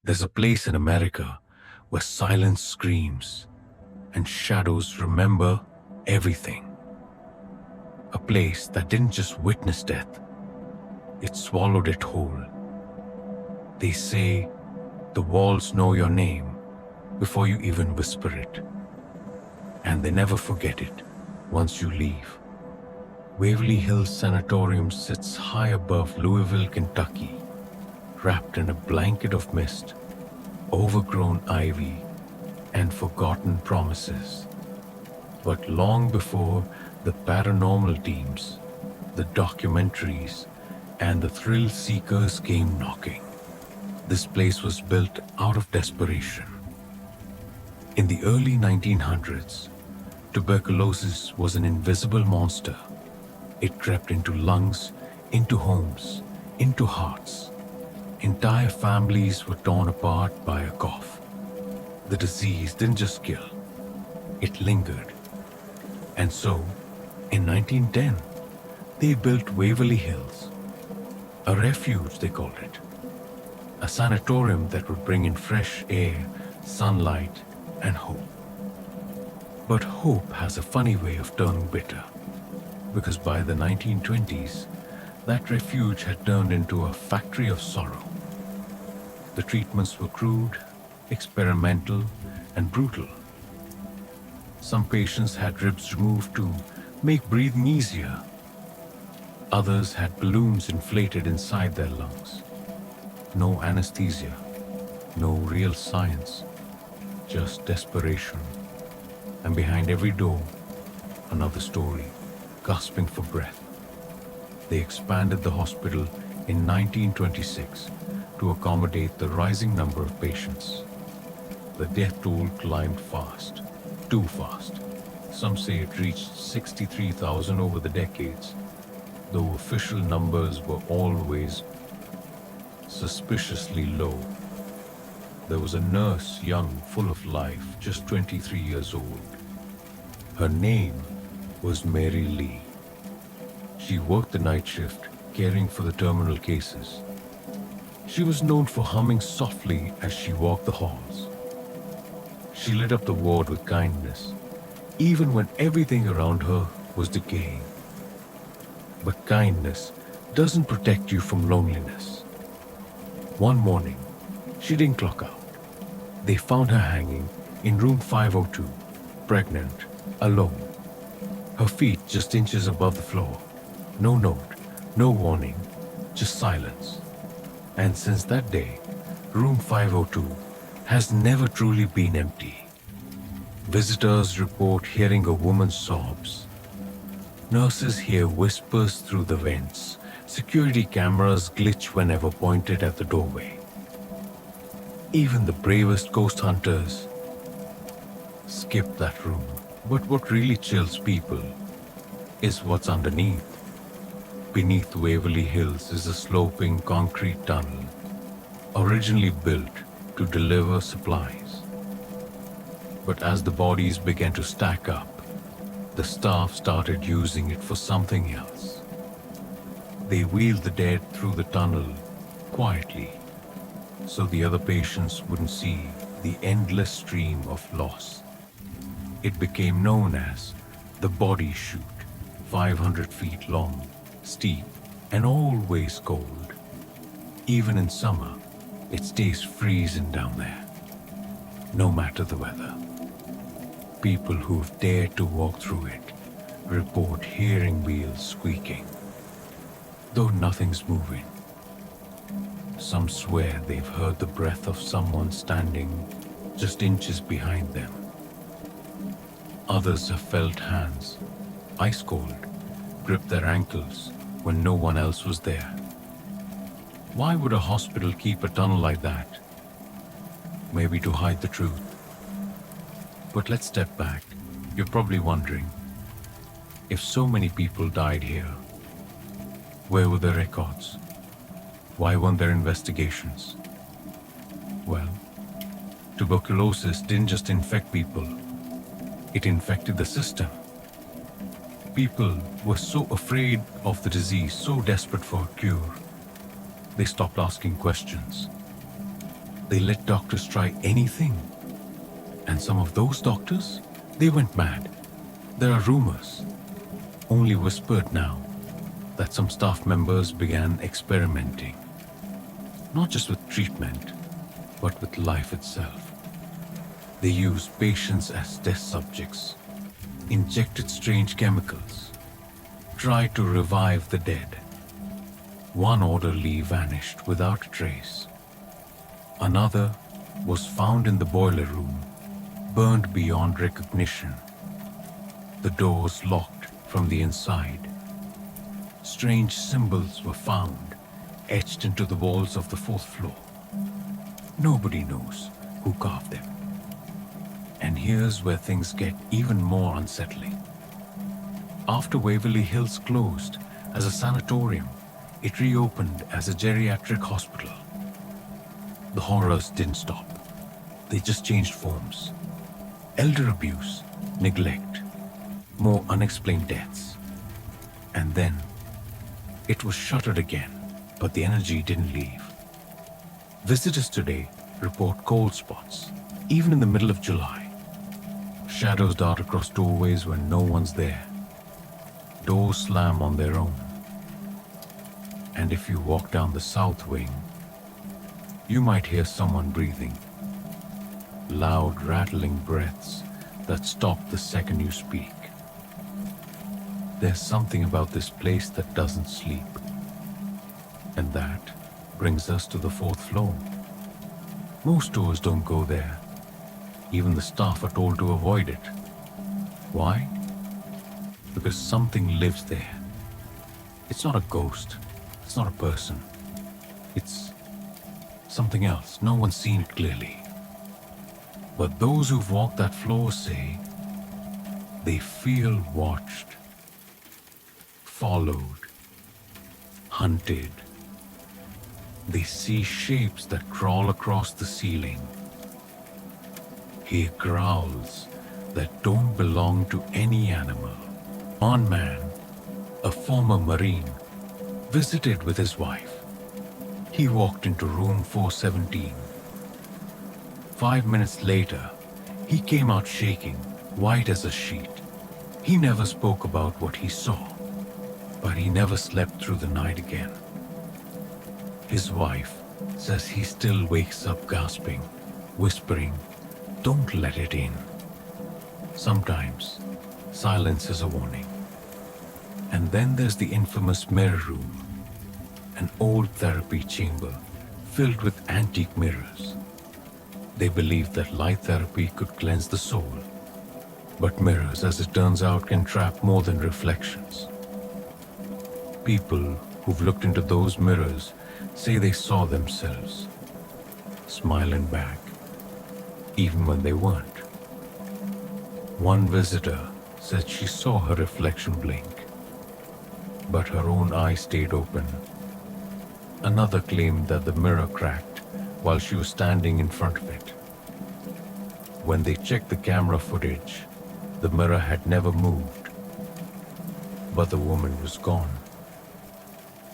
There's a place in America where silence screams and shadows remember everything. A place that didn't just witness death, it swallowed it whole. They say the walls know your name before you even whisper it, and they never forget it once you leave. Waverly Hills Sanatorium sits high above Louisville, Kentucky, wrapped in a blanket of mist, overgrown ivy, and forgotten promises. But long before the paranormal teams, the documentaries, and the thrill seekers came knocking, this place was built out of desperation. In the early 1900s, tuberculosis was an invisible monster. It crept into lungs, into homes, into hearts. Entire families were torn apart by a cough. The disease didn't just kill, it lingered. And so, in 1910, they built Waverly Hills, a refuge they called it, a sanatorium that would bring in fresh air, sunlight, and hope. But hope has a funny way of turning bitter, because by the 1920s, that refuge had turned into a factory of sorrow. The treatments were crude, experimental, and brutal. Some patients had ribs removed to make breathing easier. Others had balloons inflated inside their lungs. No anesthesia, no real science, just desperation. And behind every door, another story, gasping for breath. They expanded the hospital in 1926 to accommodate the rising number of patients. The death toll climbed fast, too fast. Some say it reached 63,000 over the decades, though official numbers were always suspiciously low. There was a nurse, young, full of life, just 23 years old. Her name was Mary Lee. She worked the night shift, caring for the terminal cases. She was known for humming softly as she walked the halls. She lit up the ward with kindness, even when everything around her was decaying. But kindness doesn't protect you from loneliness. One morning, she didn't clock out. They found her hanging in room 502, pregnant, alone. Her feet just inches above the floor. No note, no warning, just silence. And since that day, room 502 has never truly been empty. Visitors report hearing a woman's sobs. Nurses hear whispers through the vents. Security cameras glitch whenever pointed at the doorway. Even the bravest ghost hunters skip that room. But what really chills people is what's underneath. Beneath Waverly Hills is a sloping concrete tunnel, originally built to deliver supplies. But as the bodies began to stack up, the staff started using it for something else. They wheeled the dead through the tunnel quietly, so the other patients wouldn't see the endless stream of loss. It became known as the body chute, 500 feet long, steep, and always cold. Even in summer, it stays freezing down there, no matter the weather. People who've dared to walk through it report hearing wheels squeaking, though nothing's moving. Some swear they've heard the breath of someone standing just inches behind them. Others have felt hands, ice cold, grip their ankles when no one else was there. Why would a hospital keep a tunnel like that? Maybe to hide the truth. But let's step back. You're probably wondering, if so many people died here, where were the records? Why weren't there investigations? Well, tuberculosis didn't just infect people, it infected the system. People were so afraid of the disease, so desperate for a cure, they stopped asking questions. They let doctors try anything. And some of those doctors, they went mad. There are rumors, only whispered now, that some staff members began experimenting. Not just with treatment, but with life itself. They used patients as test subjects, injected strange chemicals, tried to revive the dead. One orderly vanished without a trace. Another was found in the boiler room, burned beyond recognition. The doors locked from the inside. Strange symbols were found, etched into the walls of the fourth floor. Nobody knows who carved them. And here's where things get even more unsettling. After Waverly Hills closed as a sanatorium, it reopened as a geriatric hospital. The horrors didn't stop. They just changed forms. Elder abuse, neglect, more unexplained deaths. And then, it was shuttered again, but the energy didn't leave. Visitors today report cold spots, even in the middle of July. Shadows dart across doorways when no one's there. Doors slam on their own. And if you walk down the south wing, you might hear someone breathing. Loud, rattling breaths that stop the second you speak. There's something about this place that doesn't sleep. And that brings us to the fourth floor. Most tours don't go there. Even the staff are told to avoid it. Why? Because something lives there. It's not a ghost. It's not a person. It's something else. No one's seen it clearly. But those who've walked that floor say they feel watched, followed, hunted. They see shapes that crawl across the ceiling. Hear growls that don't belong to any animal. One man, a former Marine, visited with his wife. He walked into room 417. 5 minutes later, he came out shaking, white as a sheet. He never spoke about what he saw, but he never slept through the night again. His wife says he still wakes up gasping, whispering, "Don't let it in." Sometimes, silence is a warning. And then there's the infamous mirror room, an old therapy chamber filled with antique mirrors. They believed that light therapy could cleanse the soul, but mirrors, as it turns out, can trap more than reflections. People who've looked into those mirrors say they saw themselves, smiling back, even when they weren't. One visitor said she saw her reflection blink, but her own eye stayed open. Another claimed that the mirror cracked while she was standing in front of it. When they checked the camera footage, the mirror had never moved, but the woman was gone.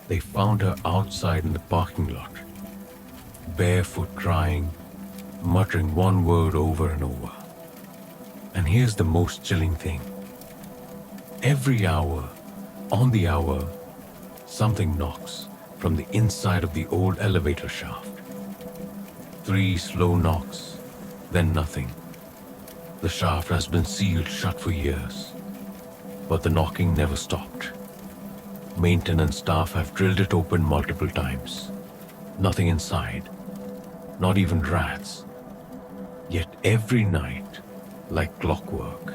They found her outside in the parking lot, barefoot, crying, muttering one word over and over. And here's the most chilling thing. Every hour, on the hour, something knocks from the inside of the old elevator shaft. 3 slow knocks, then nothing. The shaft has been sealed shut for years, but the knocking never stopped. Maintenance staff have drilled it open multiple times. Nothing inside, not even rats. Yet every night, like clockwork,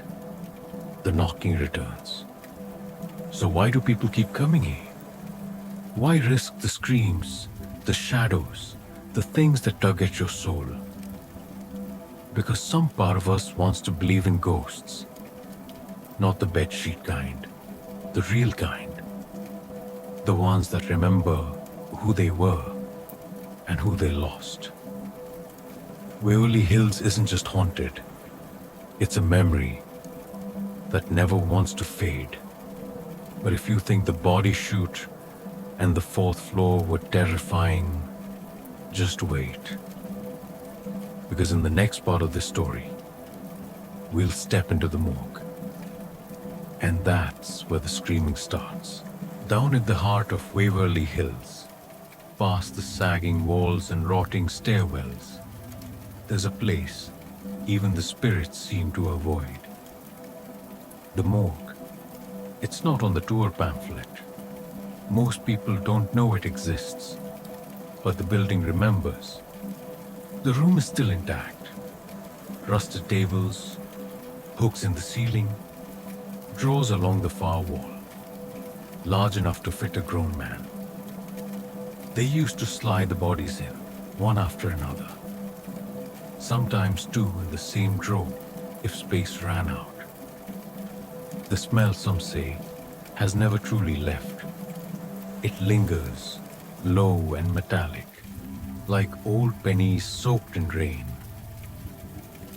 the knocking returns. So why do people keep coming here? Why risk the screams, the shadows, the things that tug at your soul? Because some part of us wants to believe in ghosts. Not the bedsheet kind, the real kind. The ones that remember who they were and who they lost. Waverly Hills isn't just haunted. It's a memory that never wants to fade. But if you think the body chute and the fourth floor were terrifying, just wait. Because in the next part of this story, we'll step into the morgue. And that's where the screaming starts. Down in the heart of Waverly Hills, past the sagging walls and rotting stairwells, there's a place even the spirits seem to avoid. The morgue. It's not on the tour pamphlet. Most people don't know it exists, but the building remembers. The room is still intact. Rusted tables, hooks in the ceiling, drawers along the far wall, large enough to fit a grown man. They used to slide the bodies in, one after another. Sometimes two in the same drawer, if space ran out. The smell, some say, has never truly left. It lingers, low and metallic, like old pennies soaked in rain.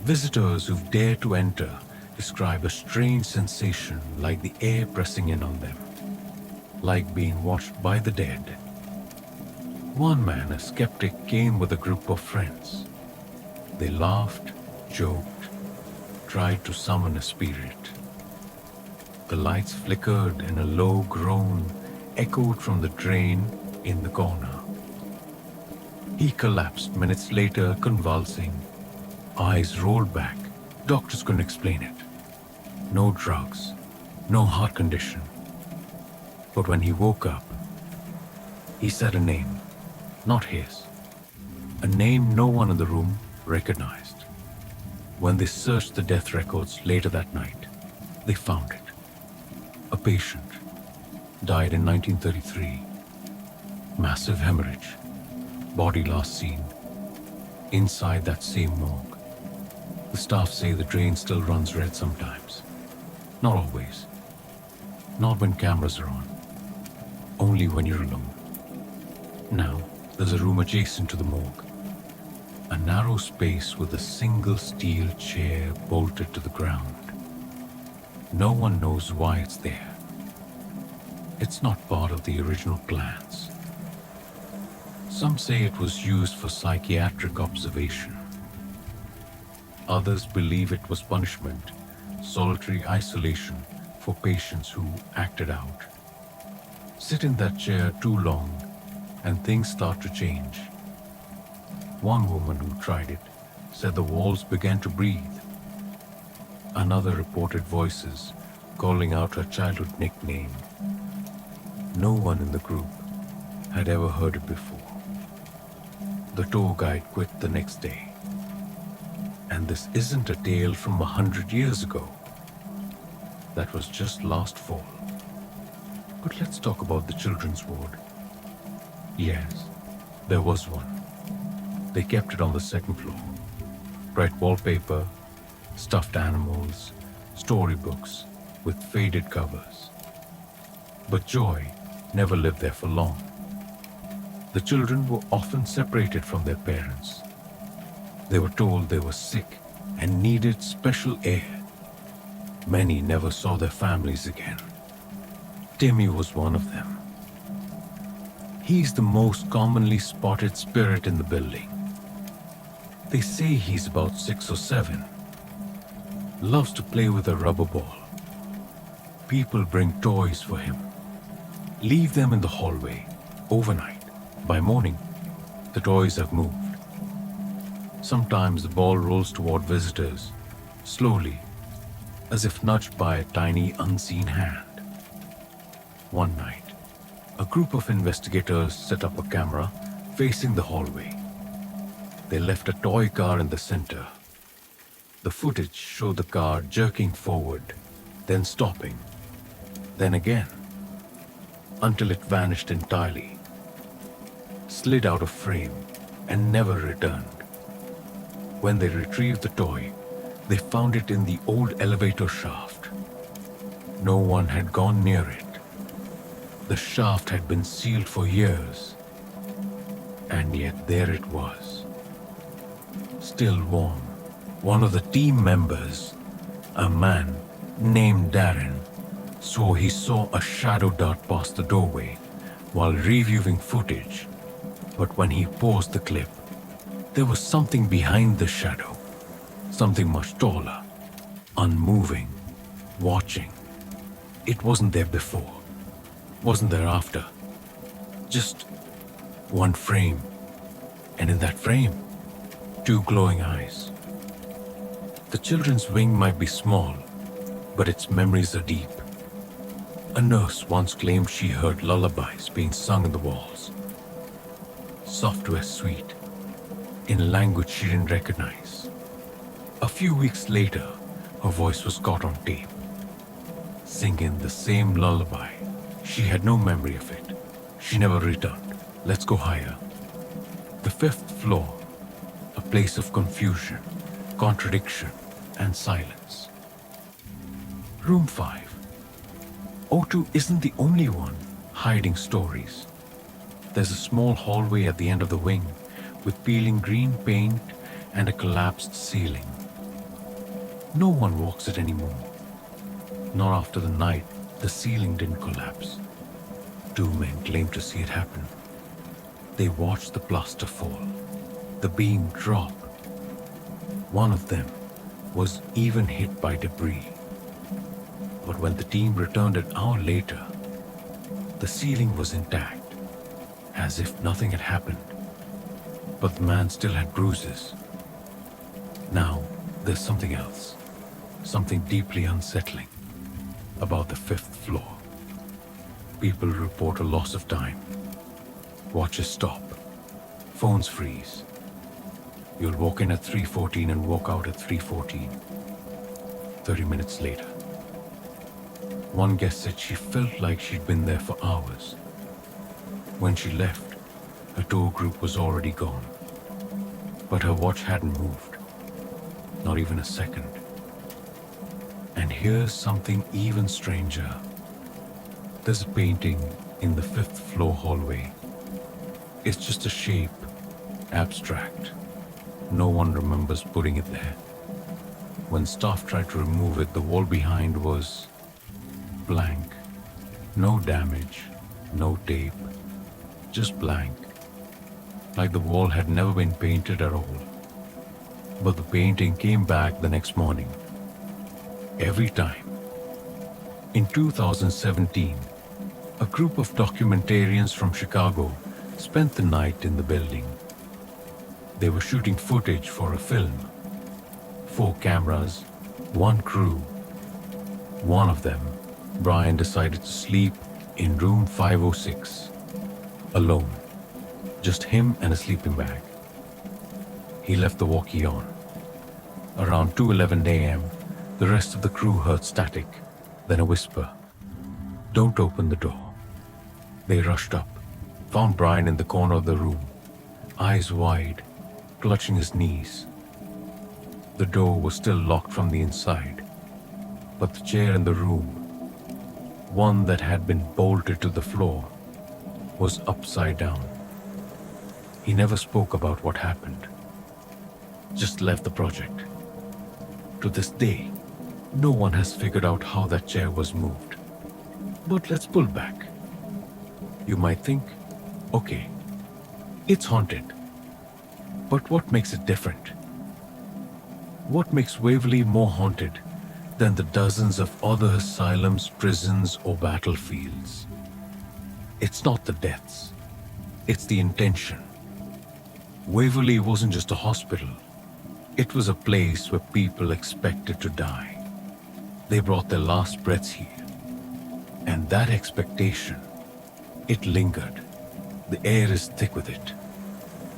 Visitors who've dared to enter describe a strange sensation like the air pressing in on them, like being watched by the dead. One man, a skeptic, came with a group of friends. They laughed, joked, tried to summon a spirit. The lights flickered and a low groan echoed from the drain in the corner. He collapsed minutes later, convulsing. Eyes rolled back. Doctors couldn't explain it. No drugs, no heart condition. But when he woke up, he said a name, not his. A name no one in the room recognized. When they searched the death records later that night, they found it. A patient died in 1933. Massive hemorrhage. Body last seen inside that same morgue. The staff say the drain still runs red sometimes. Not always. Not when cameras are on. Only when you're alone. Now, there's a room adjacent to the morgue. A narrow space with a single steel chair bolted to the ground. No one knows why it's there. It's not part of the original plans. Some say it was used for psychiatric observation. Others believe it was punishment, solitary isolation for patients who acted out. Sit in that chair too long and things start to change. One woman who tried it said the walls began to breathe. Another reported voices calling out her childhood nickname. No one in the group had ever heard it before. The tour guide quit the next day. And this isn't a tale from 100 years ago. That was just last fall. But let's talk about the children's ward. Yes, there was one. They kept it on the second floor. Bright wallpaper, stuffed animals, storybooks with faded covers. But joy never lived there for long. The children were often separated from their parents. They were told they were sick and needed special air. Many never saw their families again. Timmy was one of them. He's the most commonly spotted spirit in the building. They say he's about 6 or 7. Loves to play with a rubber ball. People bring toys for him. Leave them in the hallway overnight. By morning, the toys have moved. Sometimes the ball rolls toward visitors, slowly, as if nudged by a tiny unseen hand. One night, a group of investigators set up a camera facing the hallway. They left a toy car in the center. The footage showed the car jerking forward, then stopping, then again, until it vanished entirely, slid out of frame, and never returned. When they retrieved the toy, they found it in the old elevator shaft. No one had gone near it. The shaft had been sealed for years, and yet there it was. Still warm. One of the team members, a man named Darren, swore he saw a shadow dart past the doorway while reviewing footage, but when he paused the clip, There was something behind the shadow, something much taller, unmoving, watching. It wasn't there before, wasn't there after. Just one frame, and in that frame, two glowing eyes. The children's wing might be small, but its memories are deep. A nurse once claimed she heard lullabies being sung in the walls. Software sweet, in language she didn't recognize. A few weeks later, her voice was caught on tape, singing the same lullaby. She had no memory of it. She never returned. Let's go higher. The fifth floor, a place of confusion, contradiction, and silence. Room 5. O2 isn't the only one hiding stories. There's a small hallway at the end of the wing with peeling green paint and a collapsed ceiling. No one walks it anymore. Not after the night the ceiling didn't collapse. 2 men claimed to see it happen. They watched the plaster fall, the beam drop. One of them was even hit by debris. But when the team returned an hour later, the ceiling was intact, as if nothing had happened. But the man still had bruises. Now, there's something else, something deeply unsettling about the 5th floor. People report a loss of time. Watches stop. Phones freeze. You'll walk in at 3:14 and walk out at 3:14. 30 minutes later. One guest said she felt like she'd been there for hours. When she left, her tour group was already gone. But her watch hadn't moved. Not even a second. And here's something even stranger. There's a painting in the 5th floor hallway. It's just a shape, abstract. No one remembers putting it there. When staff tried to remove it, the wall behind was blank. No damage, no tape, just blank. Like the wall had never been painted at all. But the painting came back the next morning. Every time. In 2017, a group of documentarians from Chicago spent the night in the building. They were shooting footage for a film. 4 cameras, 1 crew. One of them, Brian, decided to sleep in room 506, alone. Just him and a sleeping bag. He left the walkie on. Around 2:11 a.m., the rest of the crew heard static, then a whisper. "Don't open the door." They rushed up, found Brian in the corner of the room, eyes wide, clutching his knees. The door was still locked from the inside, but the chair in the room, one that had been bolted to the floor, was upside down. He never spoke about what happened, just left the project. To this day, no one has figured out how that chair was moved. But let's pull back. You might think, okay, it's haunted. But what makes it different? What makes Waverly more haunted than the dozens of other asylums, prisons, or battlefields? It's not the deaths. It's the intention. Waverly wasn't just a hospital. It was a place where people expected to die. They brought their last breaths here. And that expectation, it lingered. The air is thick with it.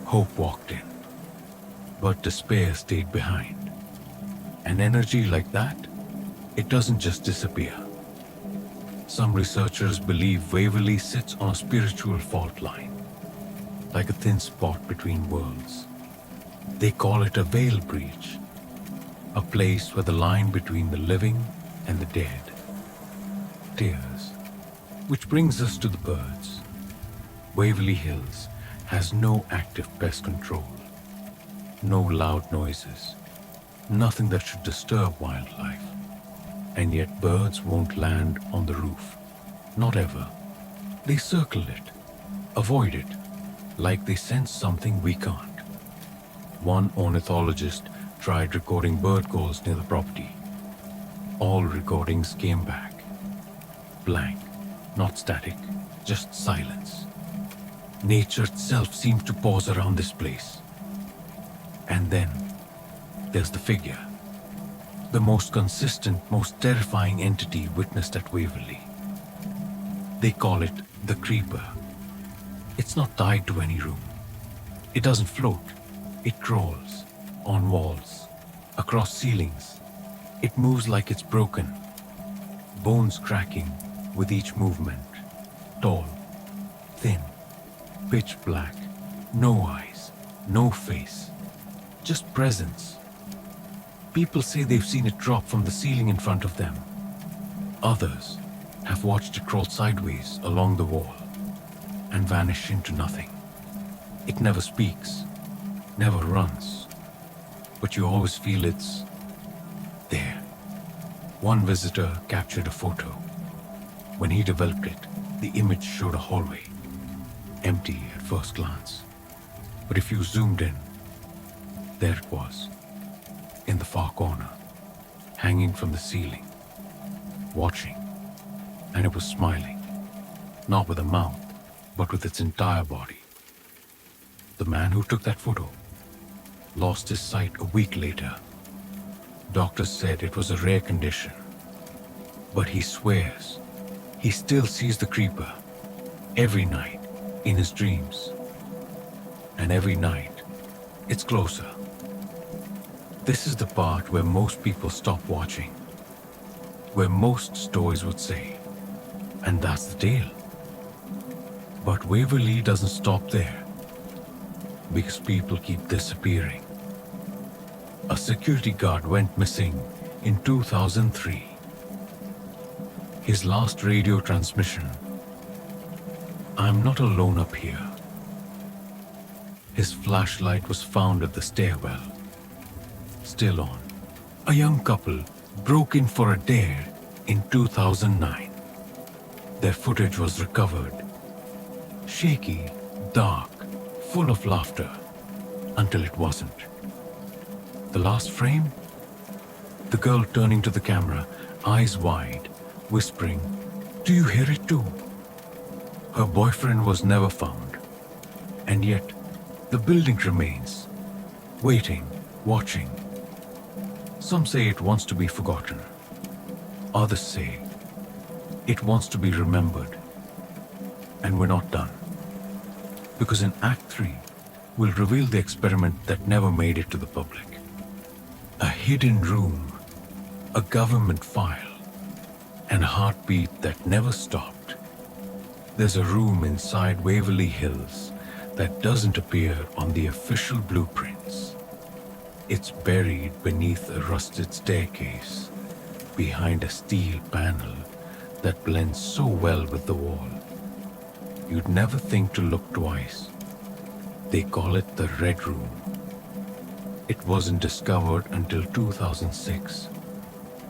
Hope walked in. But despair stayed behind. An energy like that, it doesn't just disappear. Some researchers believe Waverly sits on a spiritual fault line, like a thin spot between worlds. They call it a veil breach, a place where the line between the living and the dead tears. Which brings us to the birds. Waverly Hills has no active pest control, no loud noises, nothing that should disturb wildlife. And yet birds won't land on the roof. Not ever. They circle it, avoid it, like they sense something we can't. One ornithologist tried recording bird calls near the property. All recordings came back blank, not static, just silence. Nature itself seemed to pause around this place. And then there's the figure, the most consistent, most terrifying entity witnessed at Waverly. They call it the creeper. It's not tied to any room. It doesn't float. It crawls on walls, across ceilings. It moves like it's broken, bones cracking with each movement. Tall, thin, pitch black, no eyes, no face, just presence. People say they've seen it drop from the ceiling in front of them. Others have watched it crawl sideways along the wall and vanish into nothing. It never speaks, never runs, but you always feel it's there. One visitor captured a photo. When he developed it, the image showed a hallway, empty at first glance. But if you zoomed in, there it was, in the far corner, hanging from the ceiling, watching, and it was smiling, not with a mouth, but with its entire body. The man who took that photo lost his sight a week later. Doctors said it was a rare condition, but he swears he still sees the creeper every night in his dreams. And every night, it's closer. This is the part where most people stop watching, where most stories would say, and that's the tale. But Waverly doesn't stop there, because people keep disappearing. A security guard went missing in 2003. His last radio transmission, "I'm not alone up here." His flashlight was found at the stairwell, still on. A young couple broke in for a dare in 2009. Their footage was recovered. Shaky, dark, full of laughter, until it wasn't. The last frame? The girl turning to the camera, eyes wide, whispering, "Do you hear it too?" Her boyfriend was never found, and yet the building remains, waiting, watching. Some say it wants to be forgotten. Others say it wants to be remembered. And we're not done. Because in Act 3, we'll reveal the experiment that never made it to the public. A hidden room, a government file, and a heartbeat that never stopped. There's a room inside Waverly Hills that doesn't appear on the official blueprints. It's buried beneath a rusted staircase, behind a steel panel that blends so well with the wall. You'd never think to look twice. They call it the Red Room. It wasn't discovered until 2006,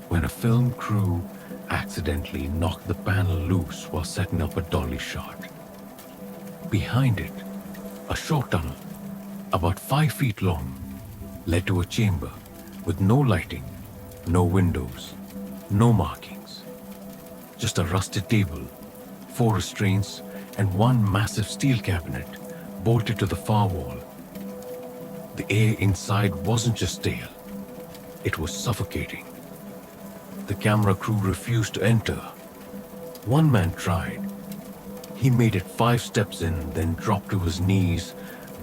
when a film crew accidentally knocked the panel loose while setting up a dolly shot. Behind it, a short tunnel, about 5 feet long, led to a chamber with no lighting, no windows, no markings. Just a rusted table, 4 restraints, and one massive steel cabinet bolted to the far wall. The air inside wasn't just stale, it was suffocating. The camera crew refused to enter. One man tried. He made it 5 steps in, then dropped to his knees,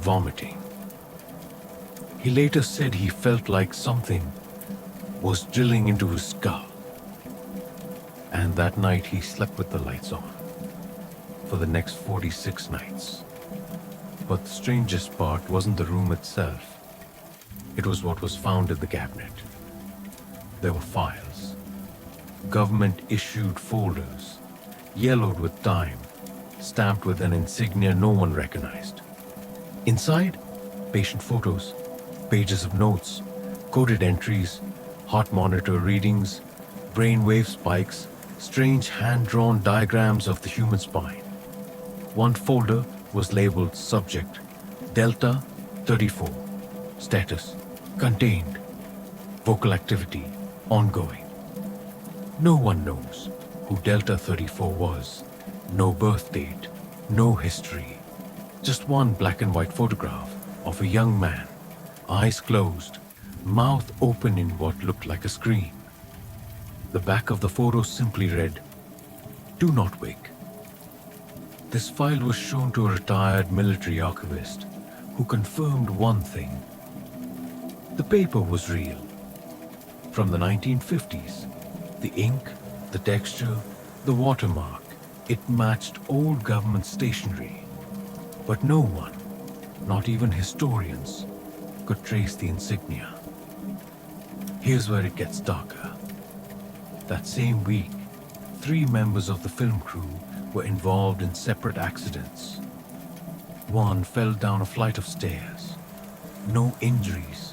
vomiting. He later said he felt like something was drilling into his skull. And that night he slept with the lights on, for the next 46 nights. But the strangest part wasn't the room itself. It was what was found in the cabinet. There were files, government-issued folders, yellowed with time, stamped with an insignia no one recognized. Inside, patient photos, pages of notes, coded entries, heart monitor readings, brainwave spikes, strange hand-drawn diagrams of the human spine. One folder was labeled Subject Delta 34, Status contained. Vocal activity ongoing. No one knows who Delta 34 was. No birth date, no history. Just one black and white photograph of a young man, eyes closed, mouth open in what looked like a scream. The back of the photo simply read, "Do not wake." This file was shown to a retired military archivist who confirmed one thing. The paper was real. From the 1950s, the ink, the texture, the watermark, it matched old government stationery. But no one, not even historians, could trace the insignia. Here's where it gets darker. That same week, 3 members of the film crew were involved in separate accidents. One fell down a flight of stairs. No injuries,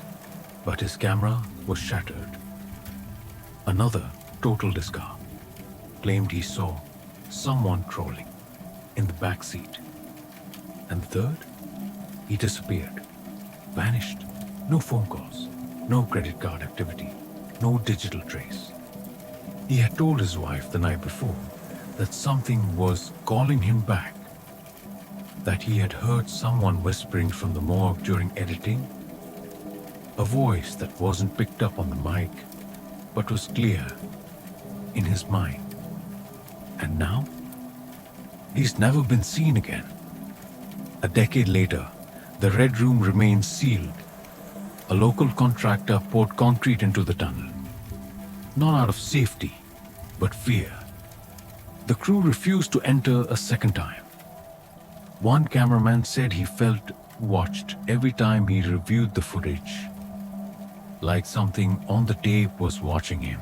but his camera was shattered. Another totaled his car, claimed he saw someone crawling in the back seat. And the third, he disappeared, vanished. No phone calls, no credit card activity, no digital trace. He had told his wife the night before that something was calling him back, that he had heard someone whispering from the morgue during editing, a voice that wasn't picked up on the mic, but was clear in his mind. And now, he's never been seen again. A decade later, the Red Room remains sealed. A local contractor poured concrete into the tunnel, not out of safety, but fear. The crew refused to enter a second time. One cameraman said he felt watched every time he reviewed the footage, like something on the tape was watching him.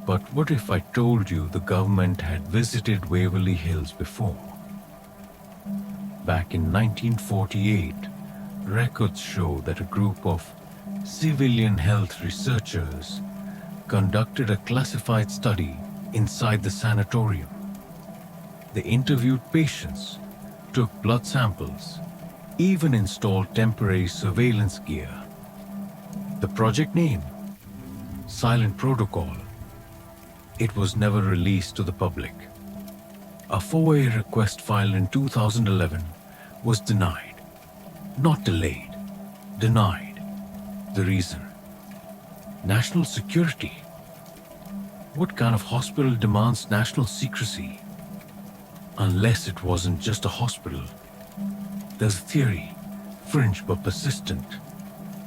But what if I told you the government had visited Waverly Hills before? Back in 1948, records show that a group of civilian health researchers conducted a classified study inside the sanatorium. They interviewed patients, took blood samples, even installed temporary surveillance gear. The project name, Silent Protocol. It was never released to the public. A FOIA request filed in 2011 was denied. Not delayed, denied. The reason? National security. What kind of hospital demands national secrecy? Unless it wasn't just a hospital. There's a theory, fringe but persistent,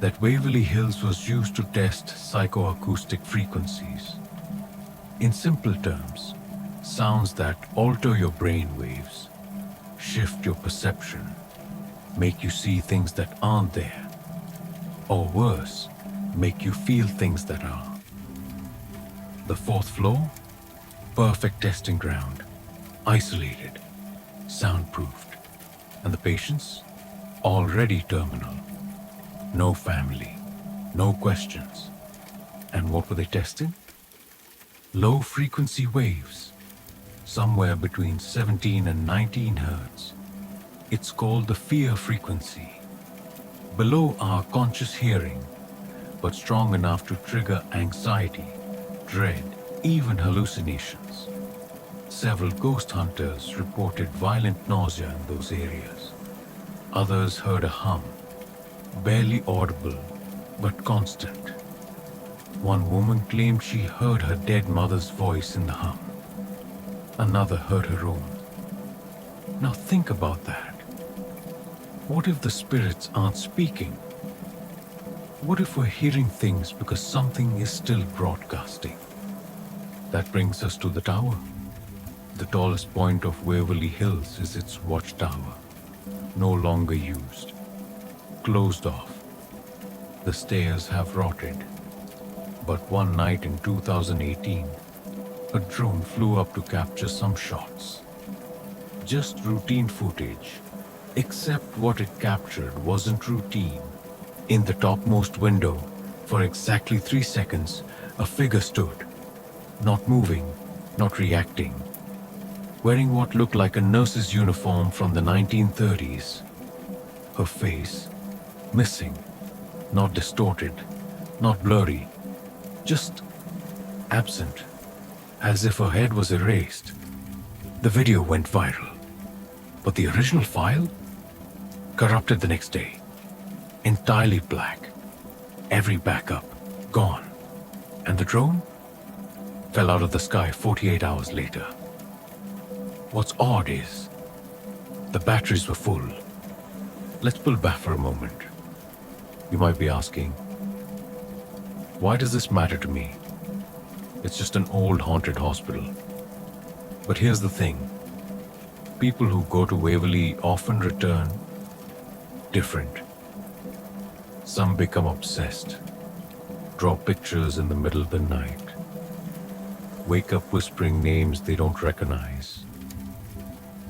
that Waverly Hills was used to test psychoacoustic frequencies. In simple terms, sounds that alter your brain waves, shift your perception, make you see things that aren't there, or worse, make you feel things that are. The 4th floor, perfect testing ground, isolated, soundproofed, and the patients, already terminal. No family, no questions. And what were they testing? Low frequency waves, somewhere between 17 and 19 hertz. It's called the fear frequency, below our conscious hearing, but strong enough to trigger anxiety, dread, even hallucinations. Several ghost hunters reported violent nausea in those areas. Others heard a hum, barely audible, but constant. One woman claimed she heard her dead mother's voice in the hum. Another heard her own. Now think about that. What if the spirits aren't speaking? What if we're hearing things because something is still broadcasting? That brings us to the tower. The tallest point of Waverly Hills is its watchtower, no longer used, closed off. The stairs have rotted. But one night in 2018, a drone flew up to capture some shots. Just routine footage, except what it captured wasn't routine. In the topmost window, for exactly 3 seconds, a figure stood, not moving, not reacting, wearing what looked like a nurse's uniform from the 1930s. Her face, Missing, not distorted, not blurry, just absent, as if her head was erased. The video went viral, but the original file? Corrupted the next day. Entirely black. Every backup gone. And the drone? Fell out of the sky 48 hours later. What's odd is, the batteries were full. Let's pull back for a moment. You might be asking, why does this matter to me? It's just an old haunted hospital. But here's the thing. People who go to Waverly often return different. Some become obsessed, draw pictures in the middle of the night, wake up whispering names they don't recognize.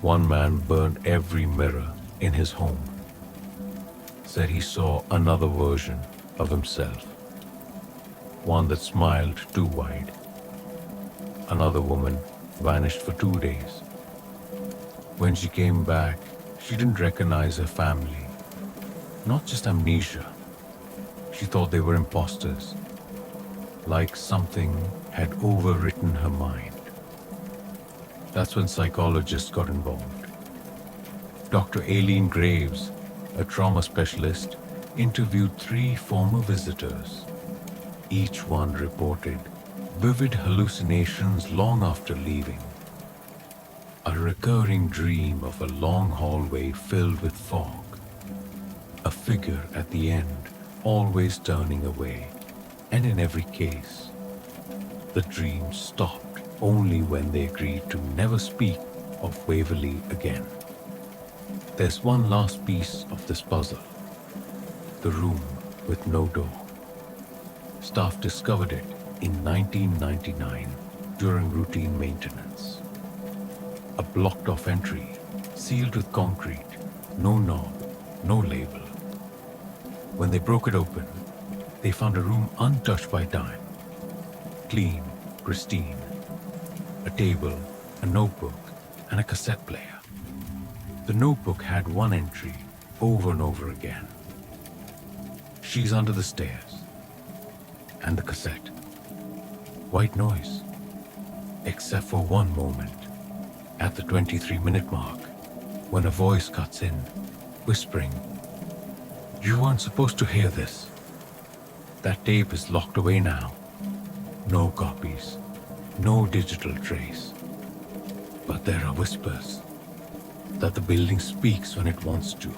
One man burned every mirror in his home. Said he saw another version of himself. One that smiled too wide. Another woman vanished for 2 days. When she came back, she didn't recognize her family. Not just amnesia. She thought they were imposters. Like something had overwritten her mind. That's when psychologists got involved. Dr. Aileen Graves, a trauma specialist, interviewed 3 former visitors. Each one reported vivid hallucinations long after leaving. A recurring dream of a long hallway filled with fog. A figure at the end, always turning away. And in every case, the dream stopped only when they agreed to never speak of Waverly again. There's one last piece of this puzzle. The room with no door. Staff discovered it in 1999 during routine maintenance. A blocked-off entry, sealed with concrete, no knob, no label. When they broke it open, they found a room untouched by time. Clean, pristine. A table, a notebook, and a cassette player. The notebook had one entry over and over again. She's under the stairs. And the cassette. White noise. Except for one moment. At the 23-minute mark, when a voice cuts in, whispering, "You weren't supposed to hear this. That tape is locked away now. No copies, no digital trace. But there are whispers that the building speaks when it wants to.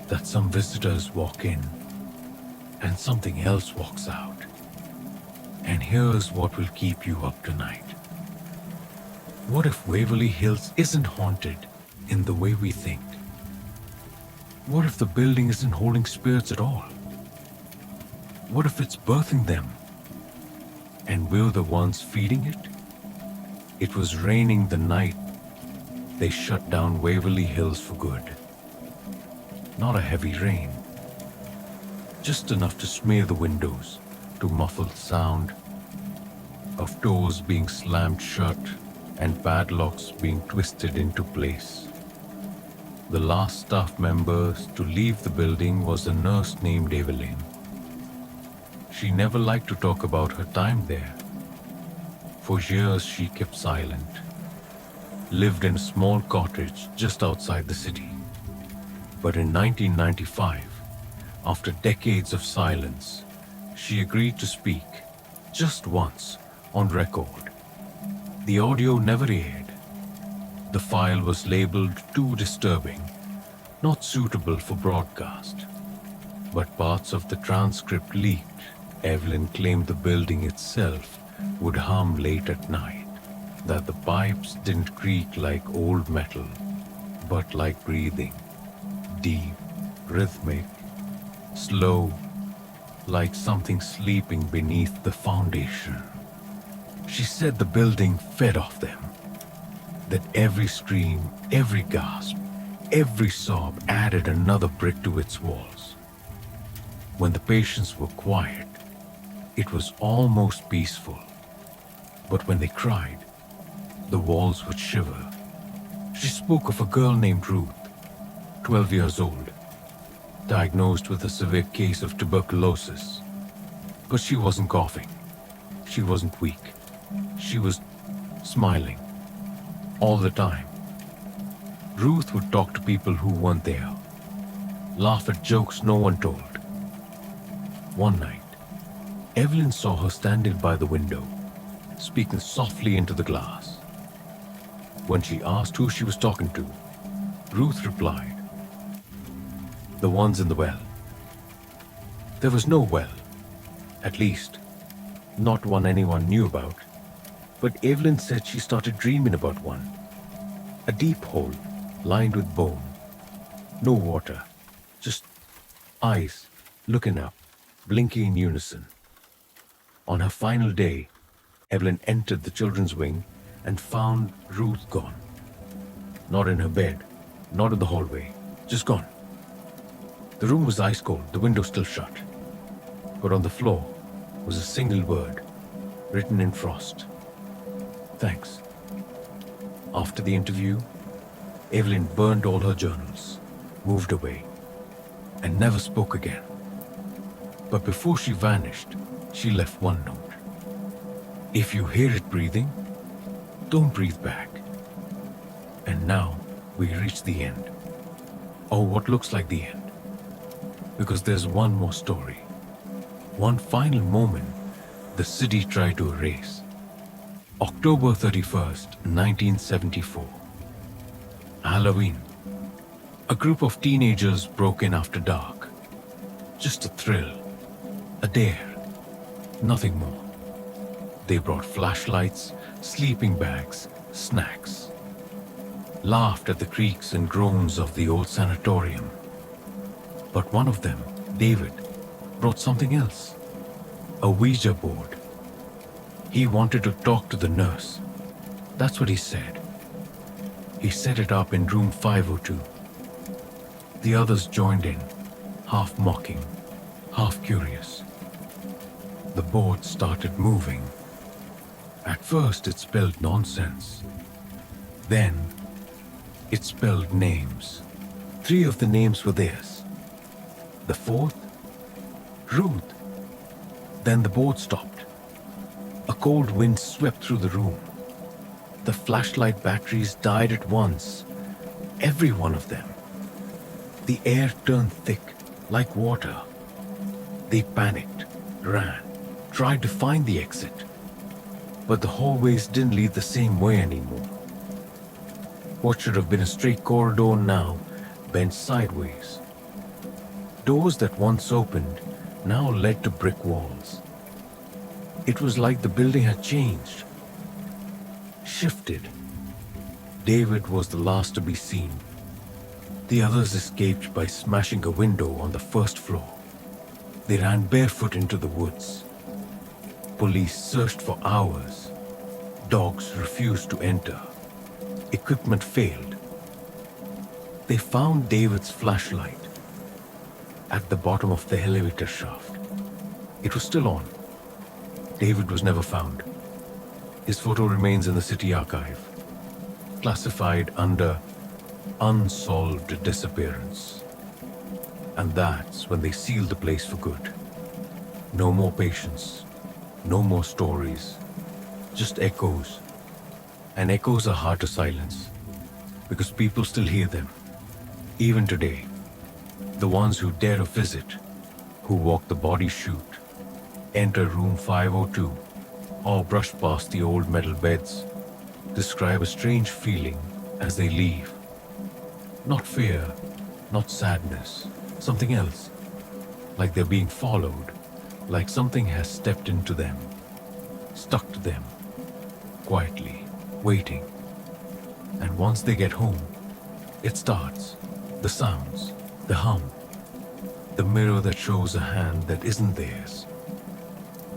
That some visitors walk in and something else walks out. And here's what will keep you up tonight. What if Waverly Hills isn't haunted in the way we think? What if the building isn't holding spirits at all? What if it's birthing them? And we're the ones feeding it? It was raining the night they shut down Waverly Hills for good. Not a heavy rain. Just enough to smear the windows, to muffle the sound of doors being slammed shut and padlocks being twisted into place. The last staff members to leave the building was a nurse named Evelyn. She never liked to talk about her time there. For years she kept silent, lived in a small cottage just outside the city. But in 1995, after decades of silence, she agreed to speak, just once, on record. The audio never aired. The file was labeled too disturbing, not suitable for broadcast. But parts of the transcript leaked. Evelyn claimed the building itself would hum late at night, that the pipes didn't creak like old metal, but like breathing, deep, rhythmic, slow, like something sleeping beneath the foundation. She said the building fed off them, that every scream, every gasp, every sob added another brick to its walls. When the patients were quiet, it was almost peaceful. But when they cried, the walls would shiver. She spoke of a girl named Ruth, 12 years old. diagnosed with a severe case of tuberculosis. But she wasn't coughing. She wasn't weak. She was smiling all the time. Ruth would talk to people who weren't there, laugh at jokes no one told. One night, Evelyn saw her standing by the window, speaking softly into the glass. When she asked who she was talking to, Ruth replied, "The ones in the well." There was no well, at least, not one anyone knew about, but Evelyn said she started dreaming about one. A deep hole, lined with bone. No water, just eyes looking up, blinking in unison. On her final day, Evelyn entered the children's wing and found Ruth gone. Not in her bed, not in the hallway, just gone. The room was ice cold, the window still shut. But on the floor was a single word, written in frost. "Thanks." After the interview, Evelyn burned all her journals, moved away, and never spoke again. But before she vanished, she left one note. "If you hear it breathing, don't breathe back." And now we reach the end, or what looks like the end, because there's one more story, one final moment the city tried to erase. October 31st, 1974. Halloween. A group of teenagers broke in after dark. Just a thrill, a dare, nothing more. They brought flashlights, sleeping bags, snacks. Laughed at the creaks and groans of the old sanatorium. But one of them, David, brought something else. A Ouija board. He wanted to talk to the nurse. That's what he said. He set it up in room 502. The others joined in, half mocking, half curious. The board started moving. At first it spelled nonsense. Then it spelled names. 3 of the names were theirs. The 4th, Ruth. Then the board stopped. A cold wind swept through the room. The flashlight batteries died at once. Every one of them. The air turned thick, like water. They panicked, ran, tried to find the exit. But the hallways didn't lead the same way anymore. What should have been a straight corridor now bent sideways. Doors that once opened now led to brick walls. It was like the building had changed, shifted. David was the last to be seen. The others escaped by smashing a window on the first floor. They ran barefoot into the woods. Police searched for hours. Dogs refused to enter. Equipment failed. They found David's flashlight at the bottom of the elevator shaft. It was still on. David was never found. His photo remains in the city archive, classified under unsolved disappearance. And that's when they sealed the place for good. No more patients, no more stories, just echoes. And echoes are hard to silence, because people still hear them. Even today, the ones who dare to visit, who walk the body chute, enter room 502, or brush past the old metal beds, describe a strange feeling as they leave. Not fear, not sadness, something else. Like they're being followed, like something has stepped into them, stuck to them, quietly, waiting. And once they get home, it starts. The sounds, the hum, the mirror that shows a hand that isn't theirs.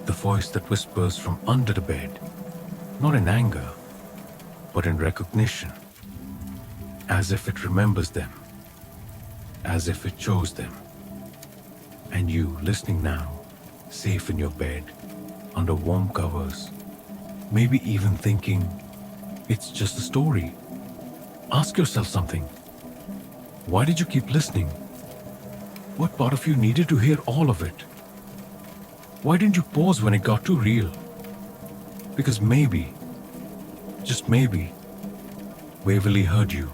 The voice that whispers from under the bed, not in anger, but in recognition. As if it remembers them, as if it chose them. And you, listening now, safe in your bed, under warm covers, maybe even thinking, it's just a story. Ask yourself something. Why did you keep listening? What part of you needed to hear all of it? Why didn't you pause when it got too real? Because maybe, just maybe, Waverly heard you.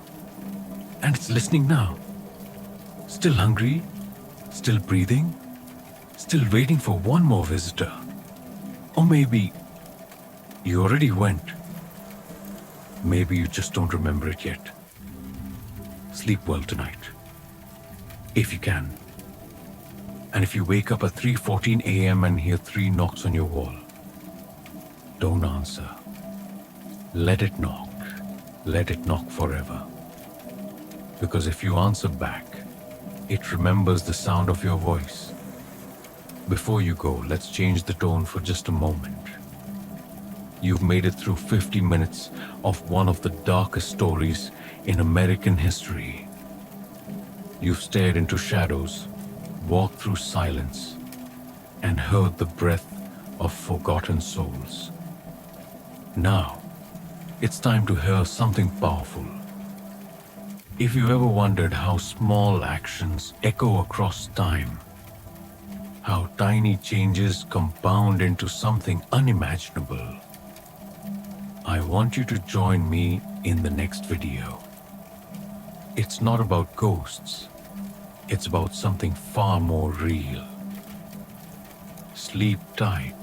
And it's listening now. Still hungry? Still breathing? Still waiting for one more visitor? Or maybe you already went. Maybe you just don't remember it yet. Sleep well tonight. If you can. And if you wake up at 3:14 a.m. and hear 3 knocks on your wall, don't answer. Let it knock. Let it knock forever. Because if you answer back, it remembers the sound of your voice. Before you go, let's change the tone for just a moment. You've made it through 50 minutes of one of the darkest stories in American history. You've stared into shadows, walked through silence, and heard the breath of forgotten souls. Now, it's time to hear something powerful. If you've ever wondered how small actions echo across time, how tiny changes compound into something unimaginable, I want you to join me in the next video. It's not about ghosts. It's about something far more real. Sleep tight.